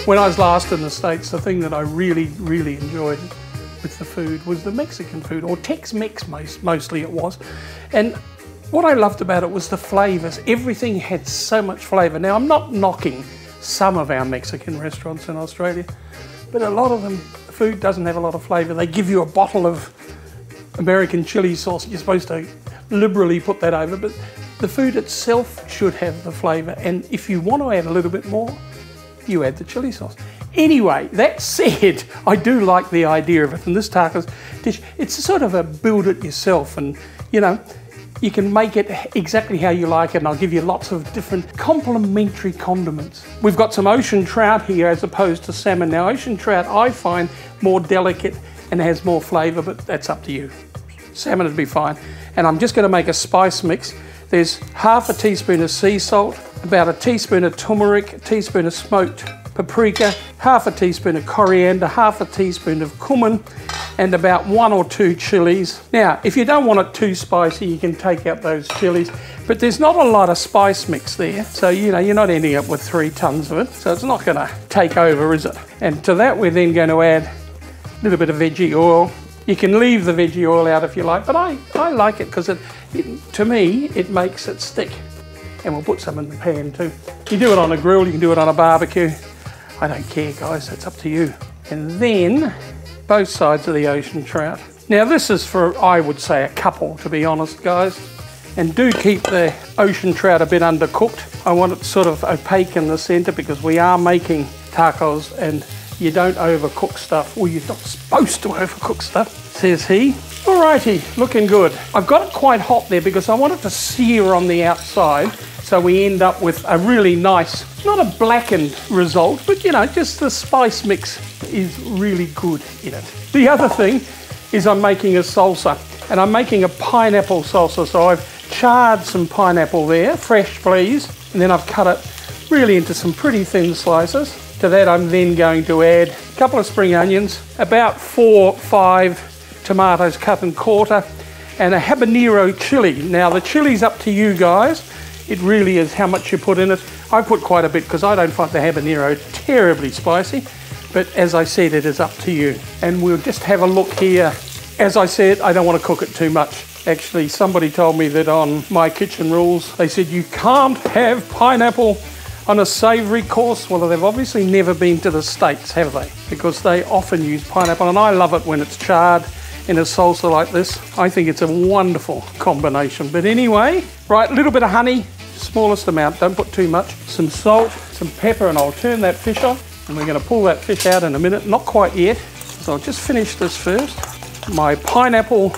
When I was last in the States, the thing that I really enjoyed with the food was the Mexican food, or Tex Mex mostly it was. And what I loved about it was the flavours. Everything had so much flavour. Now, I'm not knocking some of our Mexican restaurants in Australia, but a lot of them, the food doesn't have a lot of flavour. They give you a bottle of American chili sauce. You're supposed to liberally put that over, but the food itself should have the flavour. And if you want to add a little bit more, you add the chili sauce. Anyway, that said, I do like the idea of it. And this tacos dish, it's sort of a build it yourself, and you know, you can make it exactly how you like it, and I'll give you lots of different complementary condiments. We've got some ocean trout here as opposed to salmon. Now, ocean trout I find more delicate and has more flavour, but that's up to you. Salmon would be fine. And I'm just going to make a spice mix. There's half a teaspoon of sea salt, about a teaspoon of turmeric, a teaspoon of smoked paprika, half a teaspoon of coriander, half a teaspoon of cumin, and about 1 or 2 chilies. Now, if you don't want it too spicy, you can take out those chilies, but there's not a lot of spice mix there. So, you know, you're not ending up with 3 tons of it. So it's not gonna take over, is it? And to that, we're then going to add a little bit of veggie oil. You can leave the veggie oil out if you like, but I like it because to me, it makes it stick. And we'll put some in the pan too. You do it on a grill, you can do it on a barbecue. I don't care, guys, it's up to you. And then both sides of the ocean trout. Now this is for, I would say, a couple, to be honest, guys. And do keep the ocean trout a bit undercooked. I want it sort of opaque in the center because we are making tacos and you don't overcook stuff. Well, you're not supposed to overcook stuff, says he. Alrighty, looking good. I've got it quite hot there because I want it to sear on the outside, so we end up with a really nice, not a blackened result, but you know, just the spice mix is really good in it. The other thing is I'm making a salsa, and I'm making a pineapple salsa. So I've charred some pineapple there, fresh please, and then I've cut it really into some pretty thin slices. To that I'm then going to add a couple of spring onions, about 4 or 5 tomatoes cut and quarter, and a habanero chili. Now the chili's up to you guys. It really is how much you put in it. I put quite a bit because I don't find the habanero terribly spicy, but as I said, it is up to you. And we'll just have a look here. As I said, I don't want to cook it too much. Actually, somebody told me that on My Kitchen Rules, they said you can't have pineapple on a savoury course. Well, they've obviously never been to the States, have they? Because they often use pineapple, and I love it when it's charred in a salsa like this. I think it's a wonderful combination. But anyway, right, a little bit of honey, smallest amount, don't put too much. Some salt, some pepper, and I'll turn that fish off. And we're going to pull that fish out in a minute. Not quite yet, so I'll just finish this first. My pineapple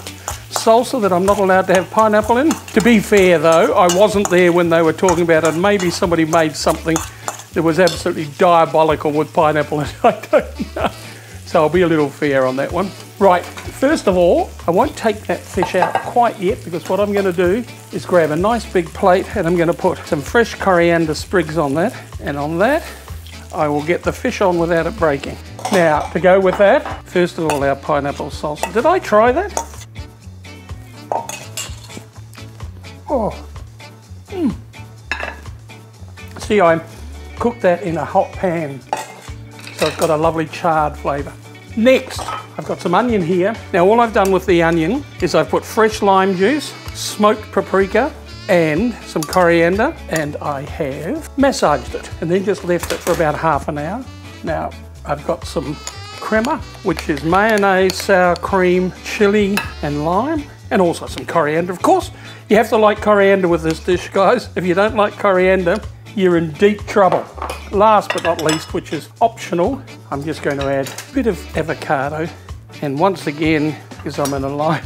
salsa that I'm not allowed to have pineapple in. To be fair though, I wasn't there when they were talking about it. Maybe somebody made something that was absolutely diabolical with pineapple in it. I don't know. So I'll be a little fair on that one. Right, first of all, I won't take that fish out quite yet because what I'm going to do is grab a nice big plate and I'm going to put some fresh coriander sprigs on that. And on that, I will get the fish on without it breaking. Now, to go with that, first of all, our pineapple salsa. Did I try that? Oh. See, I cooked that in a hot pan, so it's got a lovely charred flavour. Next, I've got some onion here. Now, all I've done with the onion is I've put fresh lime juice, smoked paprika, and some coriander, and I have massaged it and then just left it for about half an hour. Now, I've got some crema, which is mayonnaise, sour cream, chili, and lime, and also some coriander, of course. You have to like coriander with this dish, guys. If you don't like coriander, you're in deep trouble. Last but not least, which is optional, I'm just going to add a bit of avocado. And once again, because I'm in a lime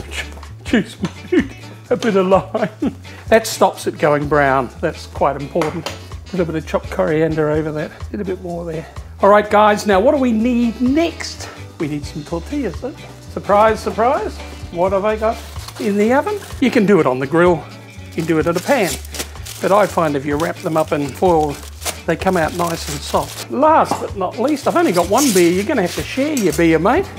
juice mood, a bit of lime. That stops it going brown. That's quite important. A little bit of chopped coriander over that. A little bit more there. All right, guys, now what do we need next? We need some tortillas, though. Surprise, surprise. What have I got in the oven? You can do it on the grill. You can do it in a pan. But I find if you wrap them up in foil, they come out nice and soft. Last but not least, I've only got one beer. You're going to have to share your beer, mate.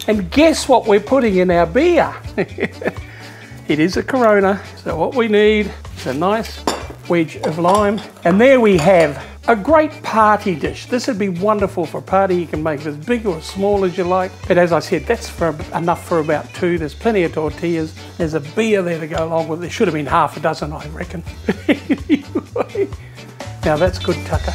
And guess what we're putting in our beer? It is a Corona. So what we need is a nice wedge of lime. And there we have A great party dish. This would be wonderful for a party. You can make it as big or as small as you like. But as I said, that's enough for about 2. There's plenty of tortillas. There's a beer there to go along with it. There should have been half a dozen, I reckon. Anyway, now that's good tucker.